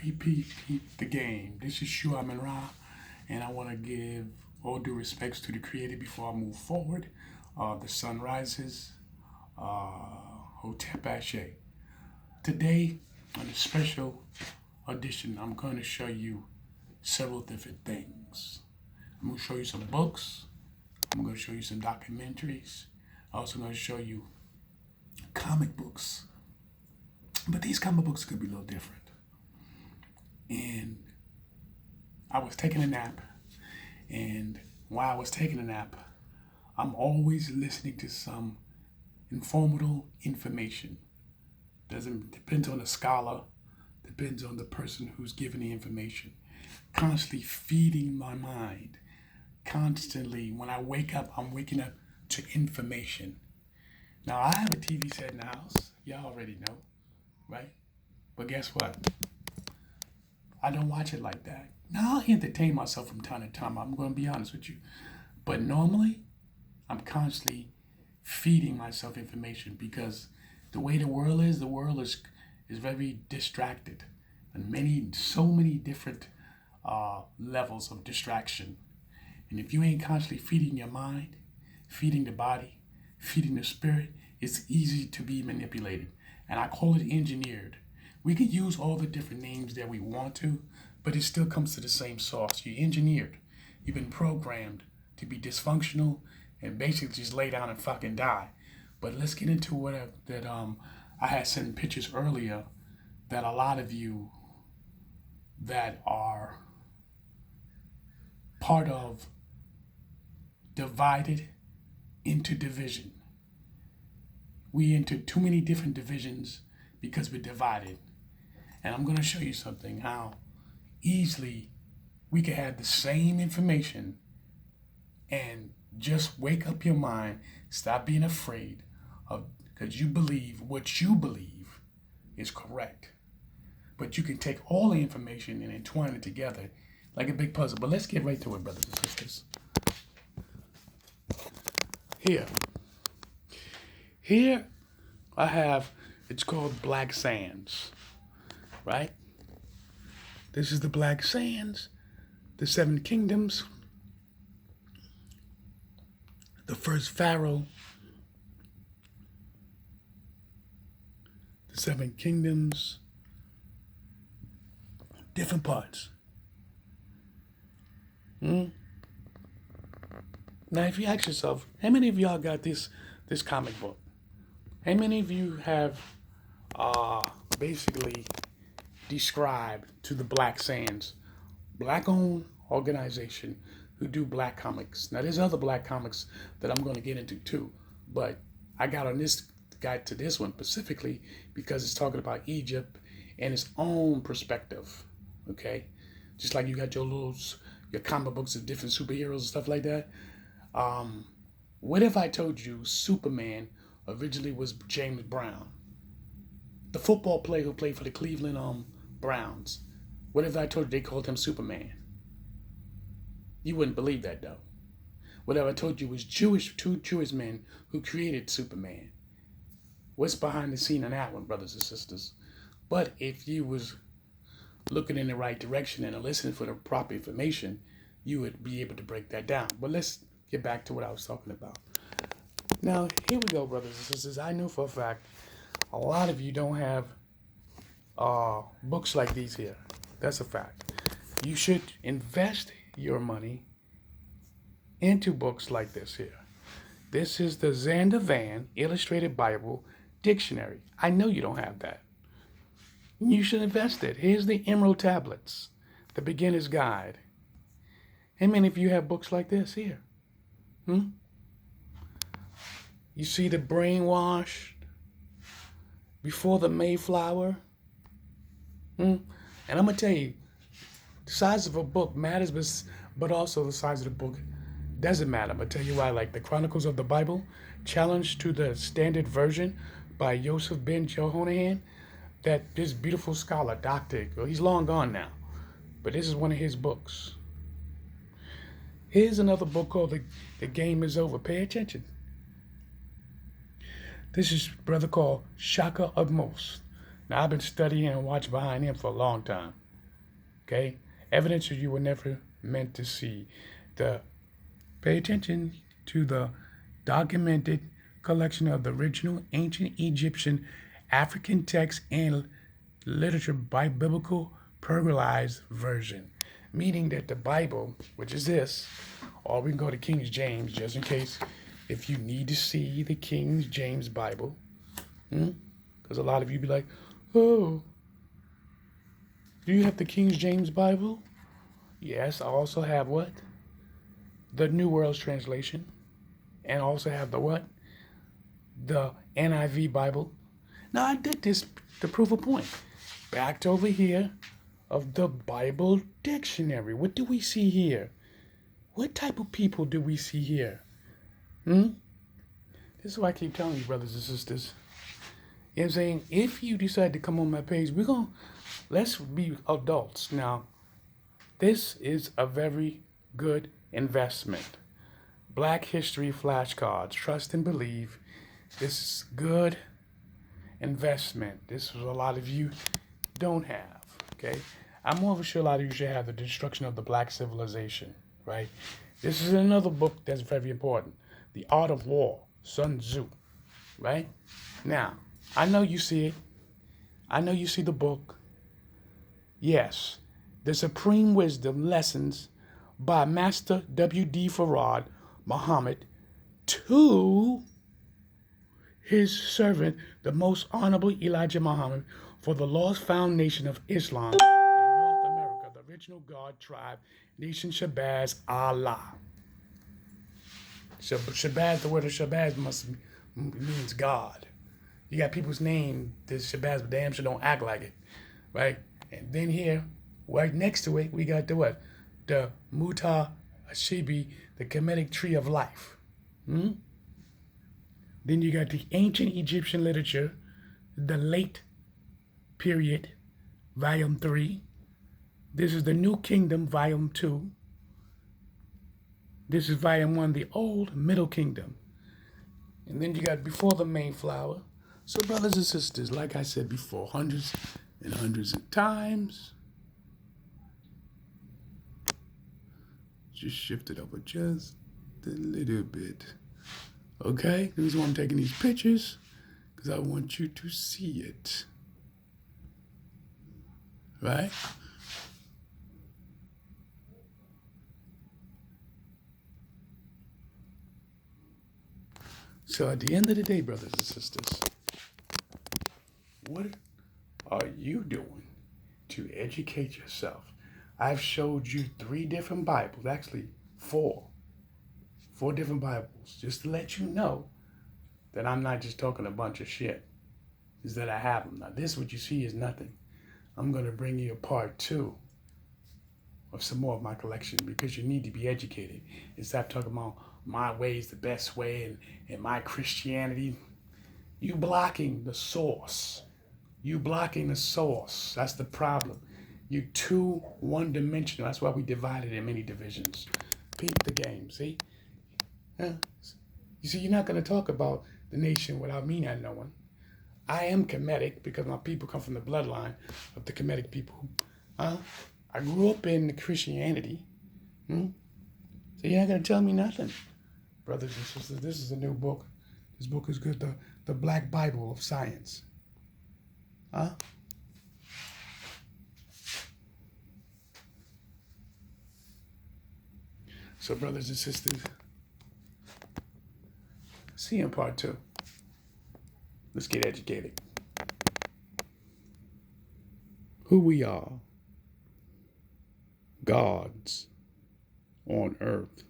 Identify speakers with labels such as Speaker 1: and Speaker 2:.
Speaker 1: Peep the game. This is Shu Amun, and I want to give all due respects to the Creator before I move forward. The sun rises. Hotep Ashe. Today, on a special edition, I'm going to show you several different things. I'm going to show you some books. I'm going to show you some documentaries. I'm also going to show you comic books. But these comic books could be a little different. And I was taking a nap, and while I was taking a nap, I'm always listening to some informative information. Depends on the scholar, depends on the person who's giving the information. Constantly feeding my mind. Constantly, when I wake up, I'm waking up to information. Now, I have a TV set in the house. Y'all already know, right? But guess what? I don't watch it like that. Now, I'll entertain myself from time to time. I'm going to be honest with you. But normally, I'm constantly feeding myself information because the way the world is very distracted. And so many different levels of distraction. And if you ain't constantly feeding your mind, feeding the body, feeding the spirit, it's easy to be manipulated. And I call it engineered. We can use all the different names that we want to, but it still comes to the same source. You're engineered. You've been programmed to be dysfunctional and basically just lay down and fucking die. But let's get into I had sent pictures earlier that a lot of you that are part of divided into division. We into too many different divisions because we're divided. And I'm going to show you something, how easily we can have the same information and just wake up your mind, stop being afraid of, because you believe what you believe is correct. But you can take all the information and entwine it together like a big puzzle. But let's get right to it, brothers and sisters. Here I have, it's called Black Sands, right? This is the Black Sands, the Seven Kingdoms, the first Pharaoh, the Seven Kingdoms, different parts. Now, if you ask yourself, how many of y'all got this comic book? How many of you have basically described to the Black Sands, black-owned organization who do black comics? Now, there's other black comics that I'm going to get into too, but I got to this one specifically because it's talking about Egypt and its own perspective. Okay, just like you got your comic books of different superheroes and stuff like that. What if I told you Superman originally was James Brown, the football player who played for the Cleveland Browns? What if I told you they called him Superman? You wouldn't believe that, though. What if I told you it was two Jewish men who created Superman? What's behind the scene on that one, brothers and sisters? But if you was looking in the right direction and listening for the proper information, you would be able to break that down. But let's get back to what I was talking about. Now, here we go, brothers and sisters. I know for a fact a lot of you don't have books like these here. That's a fact. You should invest your money into books like this here. This is the Zander Van Illustrated Bible Dictionary. I know you don't have that. You should invest it. Here's the Emerald Tablets, the Beginner's Guide. How many of you have books like this here? You see the Brainwashed, Before the Mayflower? And I'm going to tell you, the size of a book matters, but also the size of the book doesn't matter. I'm going to tell you why. Like the Chronicles of the Bible, Challenge to the Standard Version by Yosef Ben Jehonahan, that this beautiful scholar, doctor, he's long gone now, but this is one of his books. Here's another book called The Game Is Over. Pay attention. This is a brother called Shaka Agmos. Now, I've been studying and watching behind him for a long time. Okay? Evidence that you were never meant to see. Pay attention to the documented collection of the original ancient Egyptian African texts and literature by biblical pluralized version. Meaning that the Bible, which is this, or we can go to King James just in case if you need to see the King James Bible. Because a lot of you be like, oh, do you have the King James Bible? Yes, I also have what? The New World Translation. And also have the what? The NIV Bible. Now I did this to prove a point. Backed over here of the Bible dictionary. What do we see here? What type of people do we see here? This is why I keep telling you, brothers and sisters. You know what I'm saying? If you decide to come on my page, let's be adults. Now, this is a very good investment. Black History flashcards. Trust and believe. This is good investment. This is a lot of you don't have. Okay? I'm more sure a lot of you should have the destruction of the black civilization. Right? This is another book that's very important. The Art of War. Sun Tzu. Right? Now, I know you see it. I know you see the book. Yes. The Supreme Wisdom Lessons by Master W.D. Farad Muhammad to his servant, the Most Honorable Elijah Muhammad, for the lost found nation of Islam in North America, the original God tribe, nation Shabazz Allah. Shabazz, the word of Shabazz means God. You got people's name, this Shabazz, but damn sure don't act like it, right? And then here, right next to it, we got the what? The Muta Ashibi, the Kemetic Tree of Life. Then you got the Ancient Egyptian Literature, the Late Period, Volume 3. This is the New Kingdom, Volume 2. This is Volume 1, the Old Middle Kingdom. And then you got Before the Mayflower. So, brothers and sisters, like I said before, hundreds and hundreds of times. Just shift it over just a little bit. Okay? The reason why I'm taking these pictures, because I want you to see it. Right? So at the end of the day, brothers and sisters, what are you doing to educate yourself? I've showed you 3 different Bibles, actually 4 different Bibles, just to let you know that I'm not just talking a bunch of shit, is that I have them. Now this, what you see, is nothing. I'm going to bring you a part 2 of some more of my collection, because you need to be educated and stop talking about my way is the best way and my Christianity. You blocking the source. You blocking the source. That's the problem. You too one-dimensional. That's why we divided in many divisions. Peep the game, see? You see, you're not going to talk about the nation without me not knowing. I am Kemetic because my people come from the bloodline of the Kemetic people. I grew up in Christianity. So you're not going to tell me nothing. Brothers and sisters, this is a new book. This book is good. The Black Bible of Science. So, brothers and sisters, see you in part 2. Let's get educated. Who we are. Gods on earth.